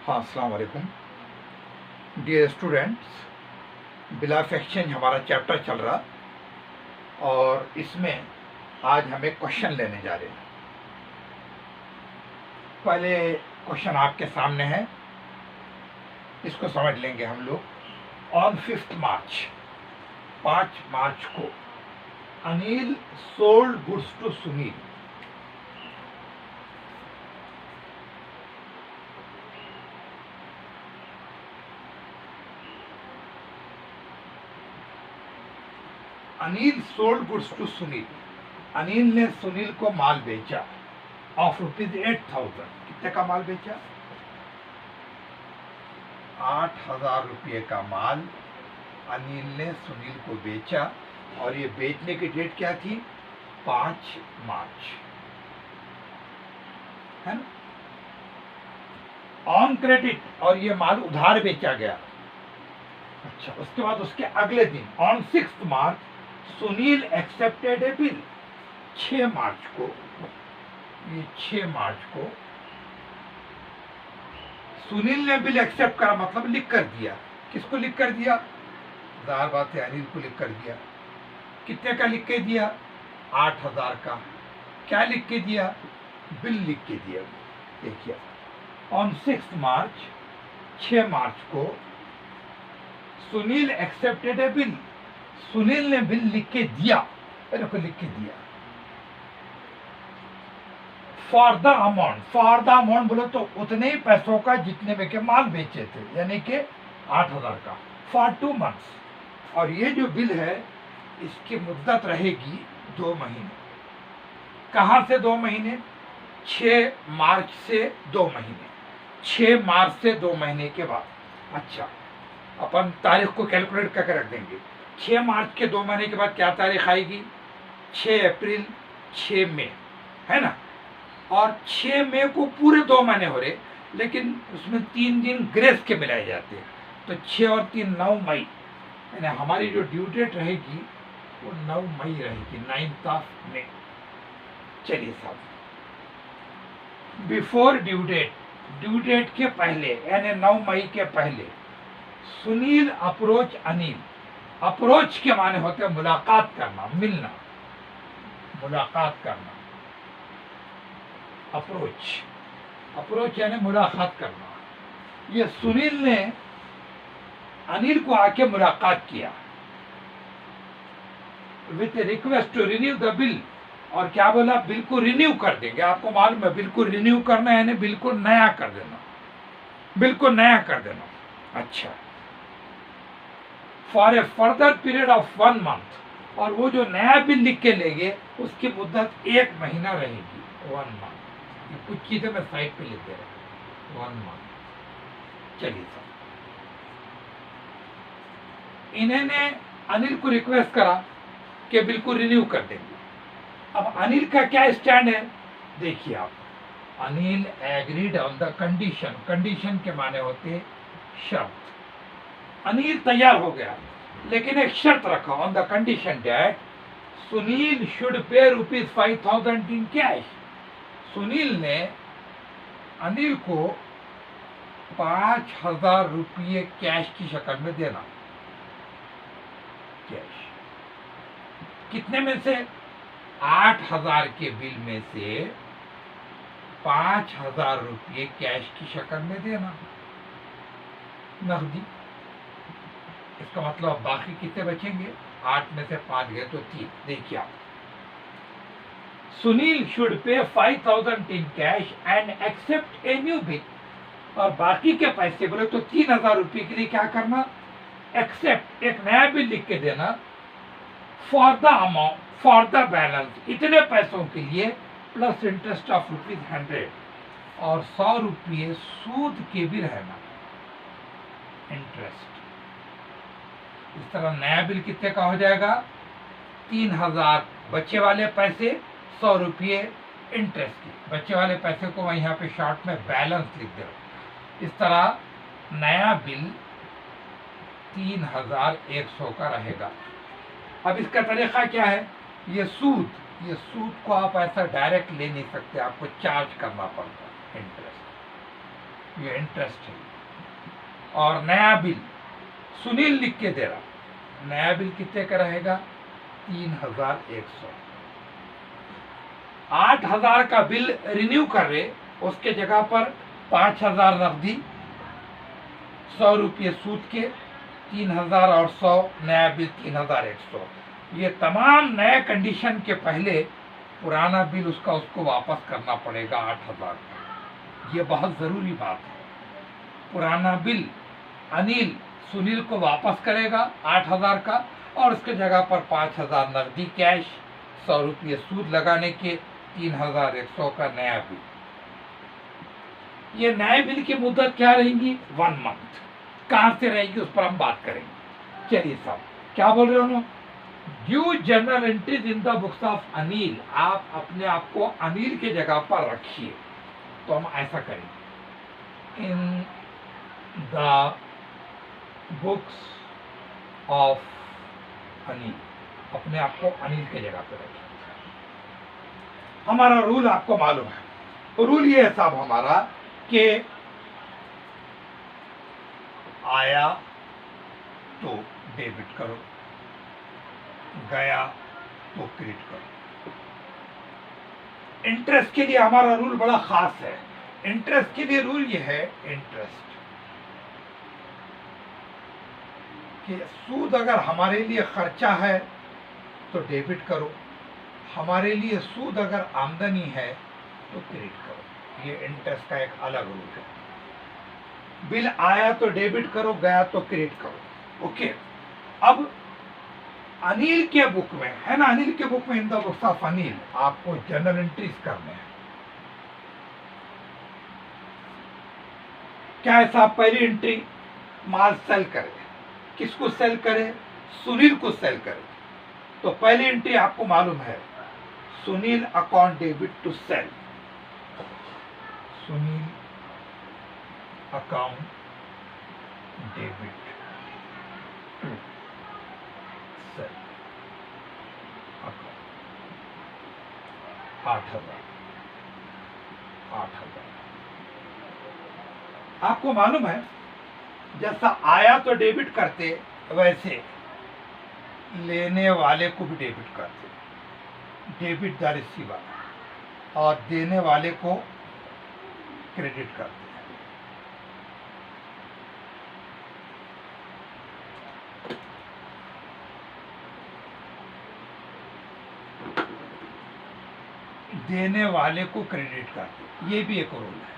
हाँ, अस्सलाम वालेकुम dear students. Bill of exchange हमारा चैप्टर चल रहा और इसमें आज हम एक क्वेश्चन लेने जा रहे हैं। पहले क्वेश्चन आपके सामने है, इसको समझ लेंगे हम लोग। ऑन 5 मार्च 5 मार्च को Anil sold goods to Sunil. Anil sold goods to Sunil. Anil ने सुनील को माल बेचा ऑफ ₹8,000। कितने का माल बेचा? 8,000 रुपये का माल अनिल ने सुनील को बेचा और ये बेचने की डेट क्या थी? 5 मार्च, है ना? ऑन क्रेडिट, और ये माल उधार बेचा गया। अच्छा, उसके बाद उसके अगले दिन on 6 March Sunil accepted A bill. 6 मार्च को, ये 6 मार्च को सुनील ने बिल एक्सेप्ट करा, मतलब लिख कर दिया। किसको लिख कर दिया? जाहिर बात है अनिल को लिख कर दिया। कितने का लिख के दिया? 8,000 का। क्या लिख के दिया? बिल लिख के दिया। देखिए, ऑन 6 मार्च 6 मार्च को सुनील एक्सेप्टेड ए बिल। सुनील ने बिल लिख के दिया, को लिख के दिया। फॉर द अमाउंट बोलो तो उतने ही पैसों का जितने में के माल बेचे थे, यानी कि 8,000 का, फॉर 2 मंथ्स। और ये जो बिल है इसकी मुद्दत रहेगी 2 महीने। कहाँ से 2 महीने? 6 मार्च से 2 महीने। 6 मार्च से 2 महीने के बाद। अच्छा, अपन तारीख को कैलकुलेट करके रख देंगे। 6 मार्च के 2 महीने के बाद क्या तारीख आएगी? 6 अप्रैल, 6 मई, है ना? और 6 मई को पूरे 2 महीने हो रहे, लेकिन उसमें 3 दिन ग्रेस के मिलाए जाते हैं। तो 6 और 3 9 मई, यानी हमारी जो ड्यू डेट रहेगी वो 9 मई रहेगी, 9 मई। चलिए साहब, बिफोर ड्यू डेट के पहले, यानी 9 मई के पहले सुनील अप्रोच अनिल। अप्रोच के माने होते हैं मुलाकात करना, मिलना, मुलाकात करना। अप्रोच यानी मुलाकात करना। ये सुनील ने अनिल को आके मुलाकात किया with request to renew the bill. और क्या बोला? बिल को रिन्यू कर देंगे। आपको मालूम है, बिल को रिन्यू करना यानी बिल को नया कर देना, बिल को नया कर देना। अच्छा, for a further period of 1 month. और वो जो नया बिल लिख के लेंगे उसकी मुद्दत 1 महीना रहेगी, 1 मंथ। ये कुछ चीजें मैं साइड पे लिख दे रहा हूँ, 1 मंथ। चलिए सर, इन्होंने अनिल को रिक्वेस्ट करा कि बिल को रिन्यू कर देंगे। अब अनिल का क्या स्टैंड है? देखिए आप, Anil agreed on the condition. Condition के माने होते शर्त। अनिल तैयार हो गया, लेकिन एक शर्त रखा, on the condition that Sunil should pay ₹5,000 in cash. Sunil ने अनिल को 5,000 रुपये कैश की शक्ल में देना। कैश कितने में से? 8,000 के बिल में से 5,000 रुपये कैश की शक्ल में देना, नकदी। इसका मतलब बाकी कितने बचेंगे? 8 में से 5 गए तो 3। देखिए आप, Sunil should pay 5,000 in cash and accept a new bill. और बाकी के पैसे बोले तो 3,000 रुपये के लिए क्या करना? एक्सेप्ट, एक नया बिल लिख के देना। For the amount, for the balance, इतने पैसों के लिए, प्लस इंटरेस्ट ऑफ ₹100। और 100 रुपये सूद के भी रहना, इंटरेस्ट। इस तरह नया बिल कितने का हो जाएगा? 3,000 बच्चे वाले पैसे, 100 रुपये इंटरेस्ट के। बच्चे वाले पैसे को मैं यहाँ पे शॉर्ट में बैलेंस लिख दे रहा हूँ। इस तरह नया बिल 3,100 का रहेगा। अब इसका तरीका क्या है? ये सूद को आप ऐसा डायरेक्ट ले नहीं सकते, आपको चार्ज करना पड़ता है, इंटरेस्ट। ये इंटरेस्ट है। और नया बिल सुनील लिख के दे रहा, नया बिल कितने का रहेगा 3100। 8000 का बिल रिन्यू कर रहे, उसके जगह पर 5000 नकदी, 100 रुपये सूद के, 3000 और 100 नया बिल 3100। ये तमाम नए कंडीशन के पहले पुराना बिल उसको वापस करना पड़ेगा 8000 का। ये बहुत ज़रूरी बात है। पुराना बिल अनिल सुनील को वापस करेगा 8000 का, और उसके जगह पर 5000 नकदी कैश, 100 रुपये सूद लगाने के, 3100 का नया बिल। ये नए बिल की मुद्दत क्या रहेगी 1 मंथ। कहाँ से रहेगी उस पर हम बात करेंगे। चलिए साहब क्या बोल रहे हो ना, due general entries in the books of Anil, आप अपने आप को अनिल के जगह पर रखिए। तो हम ऐसा करेंगे, in the books of Anil, अपने आप को अनिल के जगह पर रखिए। हमारा रूल आपको मालूम है। रूल ये है साहब हमारा कि आया तो डेबिट करो, गया तो क्रेडिट करो। इंटरेस्ट के लिए हमारा रूल बड़ा खास है। इंटरेस्ट के लिए रूल ये है, इंटरेस्ट कि सूद अगर हमारे लिए खर्चा है तो डेबिट करो, हमारे लिए सूद अगर आमदनी है तो क्रेडिट करो। ये इंटरेस्ट का एक अलग रूल है। बिल आया तो डेबिट करो, गया तो क्रेडिट करो। ओके, अब अनिल के बुक में है ना, अनिल के बुक में in the books of Anil आपको जर्नल एंट्रीज करने हैं। क्या है साहब, पहली एंट्री माल सेल करे, किसको सेल करे, सुनील को सेल करे। तो पहली एंट्री आपको मालूम है, Sunil account debit to sale, Sunil account debit to sale account 8000। आपको मालूम है जैसा आया तो डेबिट करते, वैसे लेने वाले को भी डेबिट करते, डेबिट द रिसीवर, और देने वाले को क्रेडिट करते हैं। देने वाले को क्रेडिट करते, ये भी एक रूल है।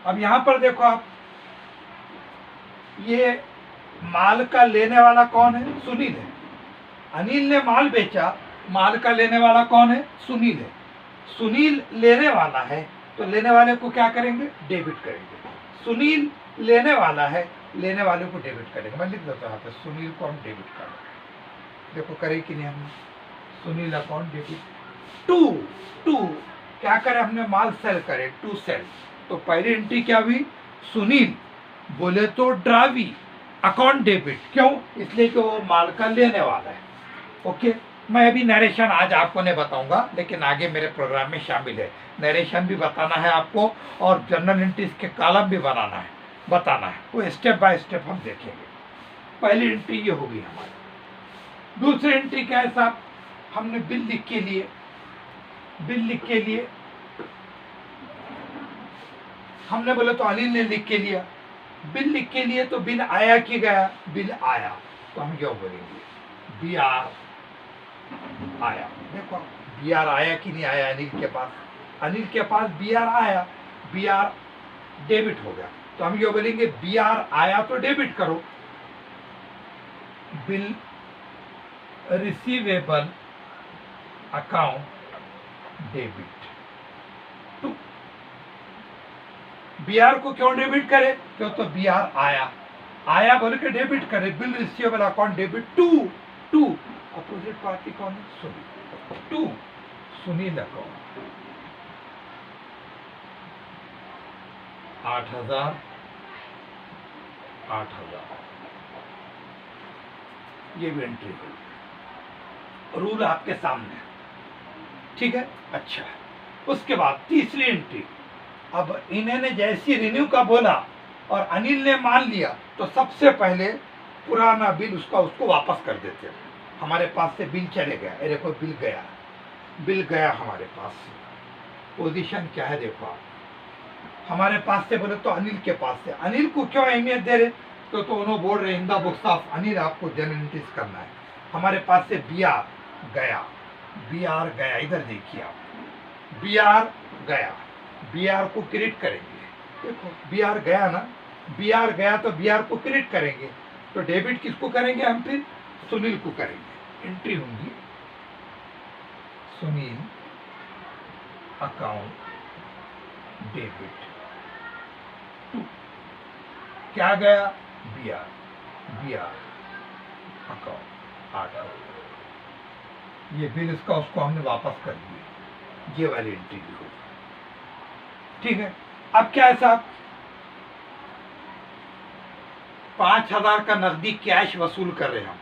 अब यहां पर देखो आप, ये माल का लेने वाला कौन है, सुनील है। अनिल ने माल बेचा, माल का लेने वाला कौन है, सुनील है। सुनील लेने वाला है तो लेने वाले को क्या करेंगे, डेबिट करेंगे। सुनील लेने वाला है, लेने वाले को डेबिट करेंगे। मैं लिख देता हूं यहाँ पे, सुनील को हम डेबिट कर, देखो करे कि नहीं हमने, सुनील अकाउंट डेबिट टू क्या करे, हमने माल सेल करे, टू सेल। तो पहली एंट्री क्या हुई, सुनील बोले तो ड्रावी अकाउंट डेबिट, क्यों, इसलिए कि वो माल का लेने वाला है। ओके, मैं अभी नरेशन आज आपको नहीं बताऊंगा, लेकिन आगे मेरे प्रोग्राम में शामिल है। नरेशन भी बताना है आपको, और जर्नल एंट्रीज के कॉलम भी बनाना है, बताना है, वो स्टेप बाय स्टेप हम देखेंगे। पहली एंट्री ये होगी हमारी। दूसरी एंट्री क्या है साहब, हमने बिल लिख के लिए, बिल लिख के लिए हमने बोले तो अनिल ने लिख के लिया, बिल लिख के लिए, तो बिल आया कि गया, बिल आया, तो हम क्या बोलेंगे, बी आर आया। देखो बी आर आया कि नहीं आया अनिल के पास, अनिल के पास बी आर आया, बी आर डेबिट हो गया, तो हम ये बोलेंगे बी आर आया तो डेबिट करो, bill receivable account debit to. B R को क्यों डेबिट करे, क्यों, तो बी आर आया, आया बोल के डेबिट करे, bill receivable account debit to opposite party कौन है, सुनील, टू सुनील अकाउंट 8000 ये भी एंट्री है। रूल आपके सामने है, ठीक है। अच्छा, उसके बाद तीसरी एंट्री, अब इन्होंने जैसी रिन्यू का बोला और अनिल ने मान लिया तो सबसे पहले पुराना बिल उसको वापस कर देते। हमारे पास से बिल चले गया, अरे कोई बिल गया हमारे पास से। पोजीशन क्या है देखो आप, हमारे पास से बोले तो अनिल के पास से। अनिल को क्यों अहमियत दे रहे, तो उन्होंने बोल रहे in the books of Anil आपको जनरल एंट्रीज करना है। हमारे पास से बी आर गया, इधर देखिए आप, बी आर गया, बी आर को क्रेडिट करेंगे। देखो बी आर गया ना, बी आर गया तो बी आर को क्रेडिट करेंगे, तो डेबिट किसको करेंगे हम, फिर सुनील को करेंगे। एंट्री होंगी सुनील अकाउंट डेबिट टू, क्या गया, बी आर अकाउंट 8। ये बिल इसका उसको हमने वापस कर दिया, ये वाली एंट्री भी होगी। ठीक है, अब क्या है साहब, 5000 का नकदी कैश वसूल कर रहे हैं हम,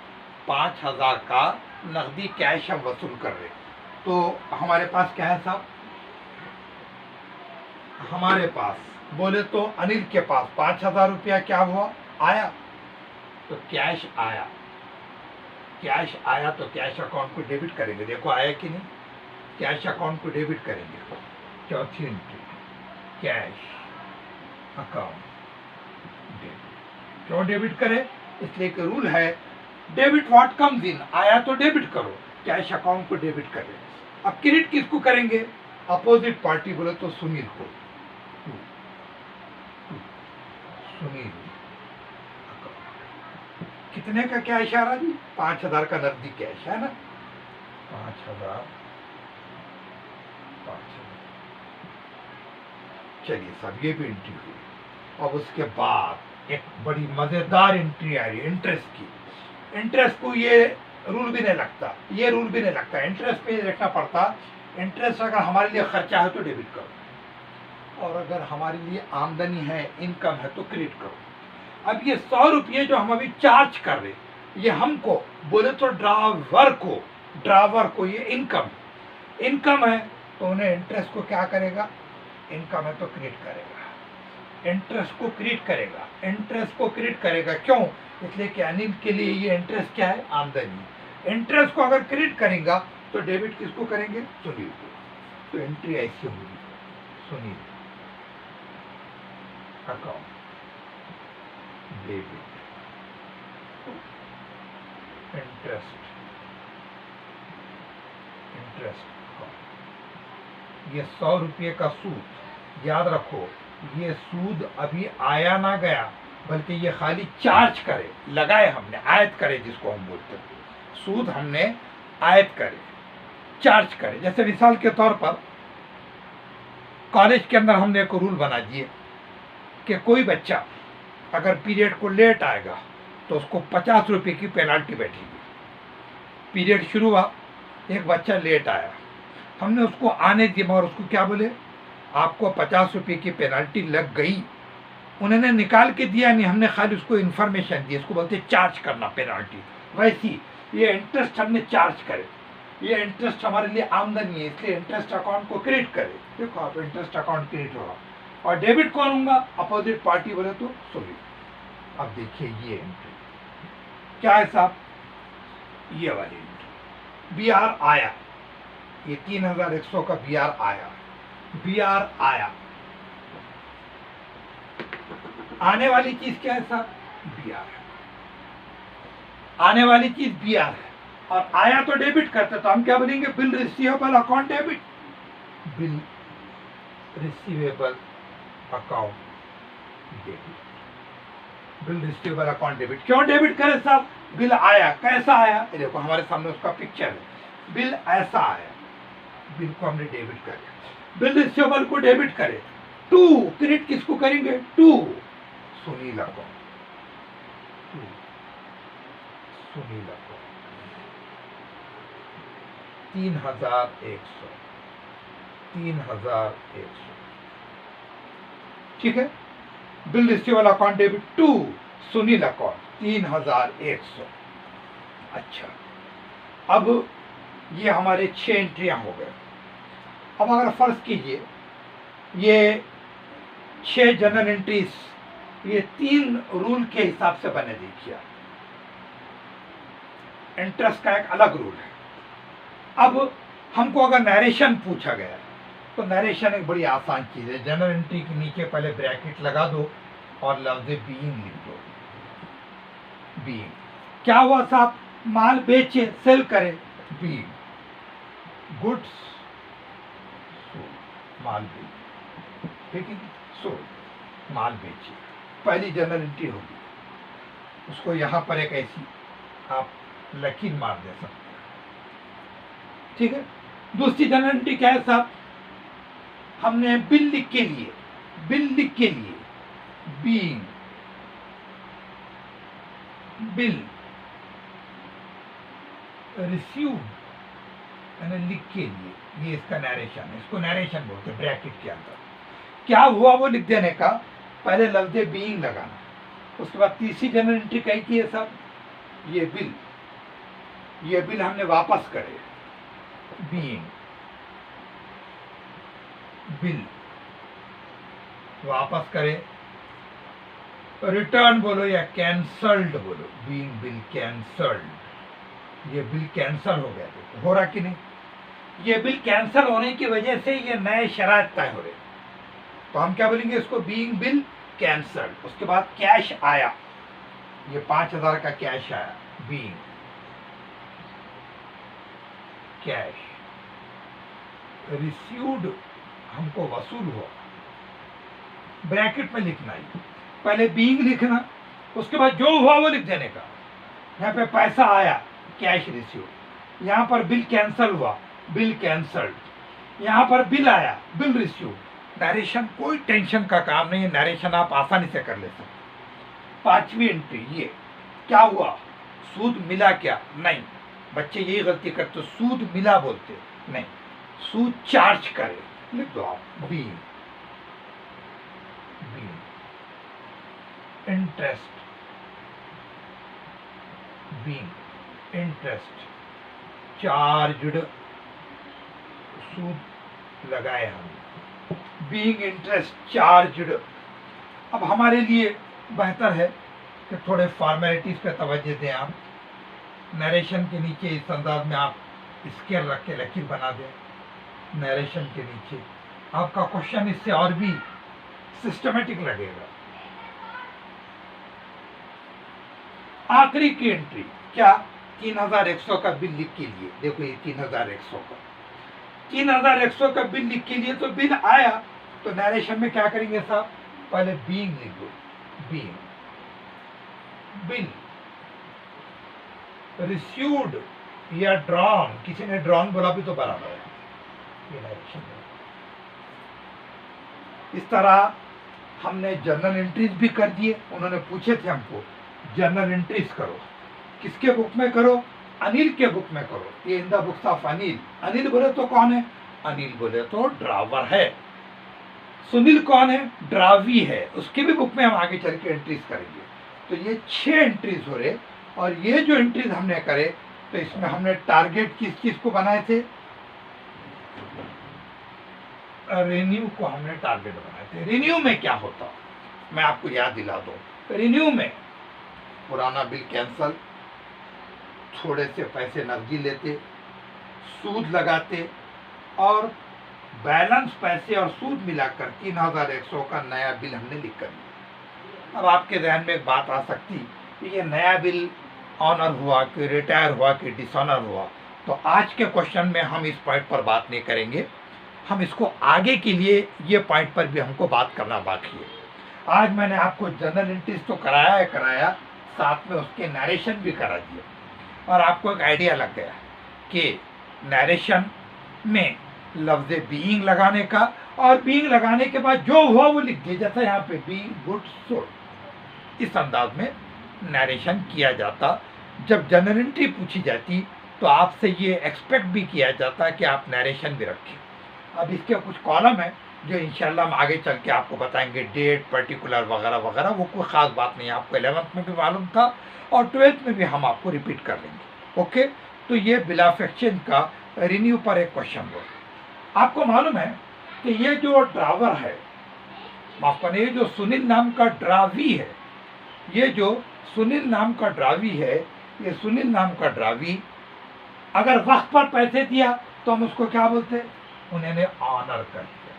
5000 का नकदी कैश हम वसूल कर रहे हैं। तो हमारे पास क्या है साहब, हमारे पास बोले तो अनिल के पास 5000 रुपया क्या हुआ, आया, तो कैश आया तो कैश अकाउंट को डेबिट करेंगे। देखो आया कि नहीं, कैश अकाउंट को डेबिट करेंगे। चौथी एंट्री, कैश अकाउंट डेबिट। क्यों डेबिट करें, इसलिए कि रूल है डेबिट व्हाट कम्स इन, आया तो डेबिट करो, कैश अकाउंट को डेबिट करें। अब क्रेडिट किसको करेंगे, अपोजिट पार्टी बोले तो सुनील को, सुनील कितने का क्या इशारा जी, 5000 का नकदी कैश है ना, 5000। चलिए सब ये भी एंट्री हुई। अब उसके बाद एक बड़ी मजेदार एंट्री आ रही है इंटरेस्ट की। इंटरेस्ट को ये रूल भी नहीं लगता, इंटरेस्ट पे देखना पड़ता। इंटरेस्ट अगर हमारे लिए खर्चा है तो डेबिट करो, और अगर हमारे लिए आमदनी है, इनकम है, तो क्रेडिट करो। अब ये 100 रुपये जो हम अभी चार्ज कर रहे, ये हमको बोले तो ड्रावर को ये इनकम है, तो उन्हें इंटरेस्ट को क्या करेगा, इनकम है तो क्रेडिट करेगा, इंटरेस्ट को क्रेडिट करेगा। क्यों, इसलिए कि अनिल के लिए ये इंटरेस्ट क्या है, आमदनी। इंटरेस्ट को अगर क्रेडिट करेगा तो डेबिट किसको करेंगे, सुनील को। तो एंट्री ऐसी होगी, सुनील अकाउंट डेबिट इंटरेस्ट ये 100 रुपये का सूद, याद रखो ये सूद अभी आया ना गया, बल्कि ये खाली चार्ज करे, लगाए हमने, आयत करे जिसको हम बोलते हैं, सूद हमने आयत करे, चार्ज करे। जैसे मिसाल के तौर पर कॉलेज के अंदर हमने एक रूल बना दिए कि कोई बच्चा अगर पीरियड को लेट आएगा तो उसको 50 रुपये की पेनाल्टी बैठेगी। पीरियड शुरू हुआ, एक बच्चा लेट आया, हमने उसको आने दिया, मगर उसको क्या बोले, आपको 50 रुपये की पेनाल्टी लग गई। उन्होंने निकाल के दिया नहीं, हमने खाली उसको इन्फॉर्मेशन दी, इसको बोलते चार्ज करना पेनाल्टी। वैसी ये इंटरेस्ट हमने चार्ज करे, ये इंटरेस्ट हमारे लिए आमदनी है, इसलिए इंटरेस्ट अकाउंट को क्रेडिट करे। देखो आप इंटरेस्ट अकाउंट क्रेडिट होगा, और डेबिट कौन होगा, अपोजिट पार्टी बोले तो सुनील। अब देखिए ये एंट्री क्या है साहब, ये वाली एंट्री, बी आर आया, ये 3100 का बी आर आया, आने वाली चीज क्या है साहब, बी आर है, आने वाली चीज बी आर है, और आया तो डेबिट करते, तो हम क्या बोलेंगे, bill receivable account debit, bill receivable account debit, bill receivable account debit. क्यों डेबिट करें साहब, बिल आया, कैसा आया, देखो हमारे सामने उसका पिक्चर है, बिल ऐसा आया, बिल को हमने डेबिट कर, बिल रिसीवेबल को डेबिट करे। टू क्रेडिट किसको करेंगे, to Sunil account, Sunil account 3100, 3100, ठीक है। Bill receivable account debit to Sunil account 3100। अच्छा, अब ये हमारे 6 एंट्रियां हो गए। अब अगर फर्ज कीजिए ये 6 जनरल एंट्रीज, ये 3 रूल के हिसाब से बने। देखिए इंटरेस्ट का एक अलग रूल है। अब हमको अगर नरेशन पूछा गया तो नरेशन एक बड़ी आसान चीज है। जनरल एंट्री के नीचे पहले ब्रैकेट लगा दो और लफ्ज बीइंग लिख दो। बीइंग क्या हुआ साहब, माल बेचे, सेल करे, बीइंग गुड्स माल बेचे, ठीक है, सोल्ड माल बेचे, पहली जनरल एंट्री होगी। उसको यहां पर एक ऐसी आप लकीर मार दे सकते हैं, ठीक है। दूसरी जनरल एंट्री क्या है साहब, हमने बिल लिख के लिए, बिल लिख के लिए बीइंग बिल रिसीव्ड, मैंने लिख के लिए, ये इसका नरेशन है, इसको नरेशन बोलते हैं। ब्रैकेट के अंदर क्या हुआ वो लिख देने का, पहले लफ्ज बीइंग लगाना, उसके बाद तीसरी जनरल एंट्री कही की है साहब, ये बिल हमने वापस करे, बीइंग बिल वापस करे, रिटर्न बोलो या कैंसल्ड बोलो, बीइंग बिल कैंसल्ड, ये बिल कैंसल हो गया। देखो हो रहा कि नहीं, ये बिल कैंसल होने की वजह से ये नए शराइत तय हो रहे, तो हम क्या बोलेंगे इसको, बीइंग बिल कैंसल्ड। उसके बाद कैश आया, ये 5000 का कैश आया, बीइंग कैश रिसीव्ड, हमको वसूल हुआ, ब्रैकेट में लिखना है, पहले बीइंग लिखना, उसके बाद जो हुआ वो लिख देने का। यहाँ पे पैसा आया, कैश रिसीव्ड, यहाँ पर बिल कैंसल हुआ, बिल कैंसल्ड, यहाँ पर बिल आया, बिल रिसीव्ड। नरेशन कोई टेंशन का काम नहीं है, नरेशन आप आसानी से कर ले सकते। पांचवी एंट्री, ये क्या हुआ, सूद मिला क्या, नहीं, बच्चे यही गलती करते, सूद मिला बोलते नहीं, सूद चार्ज करे, लिख दो आप, being interest, being interest charged, सूद लगाए हम, बीइंग इंटरेस्ट चार्ज्ड। अब हमारे लिए बेहतर है कि थोड़े फॉर्मेलिटीज पे तवज्जो दें आप। नरेशन के नीचे इस अंदाज में आप स्केल रख के लकीर बना दें, नरेशन के नीचे आपका क्वेश्चन इससे और भी सिस्टमेटिक लगेगा। आखिरी की एंट्री क्या, 3100 का बिल लिख के लिए, देखो ये 3100 का, 3100 का बिल लिख के लिए, तो बिल आया तो नरेशन में क्या करेंगे साहब, पहले बीइंग लिख दो, बीइंग बिल रिसीव्ड या ड्रॉन, किसी ने ड्रॉन बोला भी तो बराबर है, ये नरेशन है। इस तरह हमने जर्नल एंट्रीज भी कर दिए। उन्होंने पूछे थे हमको जर्नल एंट्रीज करो, किसके बुक में करो, अनिल के बुक में करो, ये in the books of Anil. Anil बोले तो कौन है, अनिल बोले तो ड्राइवर है। सुनील कौन है, ड्रावी है, उसकी भी बुक में हम आगे चल के एंट्रीज करेंगे। तो ये 6 एंट्रीज हो रहे, और ये जो एंट्रीज हमने करे तो इसमें हमने टारगेट किस चीज को बनाए थे, रिन्यू को हमने टारगेट बनाए थे। रिन्यू में क्या होता, मैं आपको याद दिला दूं, रिन्यू में पुराना बिल कैंसल, थोड़े से पैसे नकदी लेते, सूद लगाते, और बैलेंस पैसे और सूद मिलाकर 3100 का नया बिल हमने लिख कर दिया। अब आपके ध्यान में एक बात आ सकती कि ये नया बिल ऑनर हुआ कि रिटायर हुआ कि डिसऑनर हुआ, तो आज के क्वेश्चन में हम इस पॉइंट पर बात नहीं करेंगे, हम इसको आगे के लिए ये पॉइंट पर भी हमको बात करना बाकी है। आज मैंने आपको जर्नल एंट्रीज तो कराया, साथ में उसके नरेशन भी करा दिया, और आपको एक आइडिया लग गया कि नरेशन में लफ्ज बीइंग लगाने का, और बीइंग लगाने के बाद जो हुआ वो लिख दिया, जैसा यहाँ पे बीइंग गुड सोल्ड, इस अंदाज में नरेशन किया जाता। जब जर्नल एंट्री पूछी जाती तो आपसे ये एक्सपेक्ट भी किया जाता कि आप नरेशन भी रखें। अब इसके कुछ कॉलम है जो इंशाल्लाह हम आगे चल के आपको बताएंगे, डेट पर्टिकुलर वगैरह वगैरह, वो कोई ख़ास बात नहीं है, आपको 11th में भी मालूम था और 12th में भी हम आपको रिपीट कर लेंगे। ओके, तो ये बिल ऑफ एक्सचेंज का रिन्यू पर एक क्वेश्चन हो। आपको मालूम है कि ये जो ड्राइवर है माफ करना, ये जो सुनील नाम का ड्रावी है, ये जो सुनील नाम का ड्रावी है, ये सुनील नाम का ड्रावी अगर वक्त पर पैसे दिया तो हम उसको क्या बोलते? उन्होंने ऑनर कर दिया।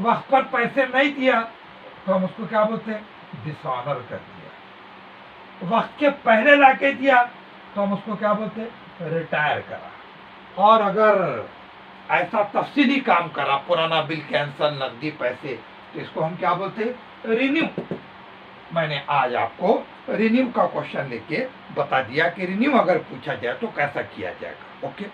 वक्त पर पैसे नहीं दिया तो हम उसको क्या बोलते? डिसऑनर कर दिया। वक्त के पहले लाके दिया तो हम उसको क्या बोलते? रिटायर करा। और अगर ऐसा तफसीली काम करा, पुराना बिल कैंसल, नकदी पैसे, तो इसको हम क्या बोलते? रिन्यू। मैंने आज आपको रिन्यू का क्वेश्चन लेके बता दिया कि रिन्यू अगर पूछा जाए तो कैसा किया जाएगा। ओके।